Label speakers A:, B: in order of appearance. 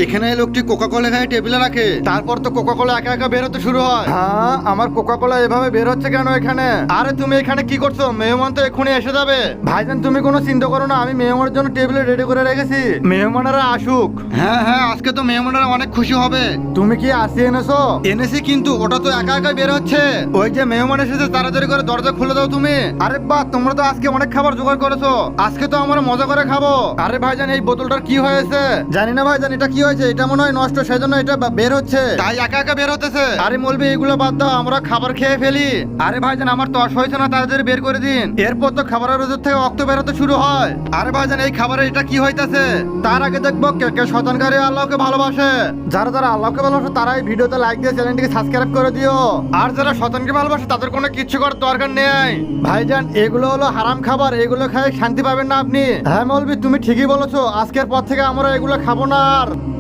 A: এখানে এই লোকটি কোকা কোলা এখানে টেবিলে রাখে, তারপর তো কোকা কোলা একা একা বের হতে শুরু হয়। হ্যাঁ, আমার কোকা কোলা এভাবে বের হচ্ছে কেন এখানে? আরে তুমি এখানে কি করছো? মেহমান তো এক্ষুনি এসে যাবে। ভাইজান তুমি কোনো চিন্তা করো না, আমি মেহমানের জন্য টেবিলে রেডি করে রেখেছি, মেহমানেরা আসুক। হ্যাঁ হ্যাঁ, আজকে তো মেহমানেরা অনেক খুশি হবে। তুমি কি আসি এনেছো? এনেছি, কিন্তু ওটা তো একা একা বের হচ্ছে। ওই যে মেহমান এসেছে, তাড়াতাড়ি করে দরজা খুলে দাও তুমি। আরে বাহ, তোমরা তো আজকে অনেক খাবার জোগাড় করেছো, আজকে তো আমরা মজা করে খাবো। আরে ভাইজান এই বোতলটার কি হয়েছে? জানি না ভাইজান, এটা কি হয়েছে, এটা মনে হয় নষ্ট, সেজন্য এটা বের হচ্ছে, তাই একা একা বের হতেছে। আরে মলবি এগুলো বাদ দাও, আমরা খাবার খেয়ে ফেলি। আরে ভাইজান আমার তস হয়েছে না, তাড়াতাড়ি বের করে দিন, এরপর তো খাবারের ভেতর থেকে রক্ত বের হতে শুরু হয়। আরে ভাইজান এই খাবারের এটা কি হইতাছে? তার আগে দেখবো কে কে শয়তানকারী আল্লাহকে ভালোবাসে। যারা যারা আল্লাহকে ভালোবাসে তারা এই ভিডিওতে লাইক দিয়ে চ্যানেলটিকে সাবস্ক্রাইব করে দিও। আর যারা শয়তানকে ভালোবাসে তাদের কোনো কিচ্ছু করার দরকার নেই। ভাইজান এগুলো হলো হারাম খাবার, এগুলো খাই শান্তি পাবেন না আপনি। হ্যাঁ মৌলবি তুমি ঠিকই বলেছো, আজকের পর থেকে আমরা এগুলো খাবো না আর।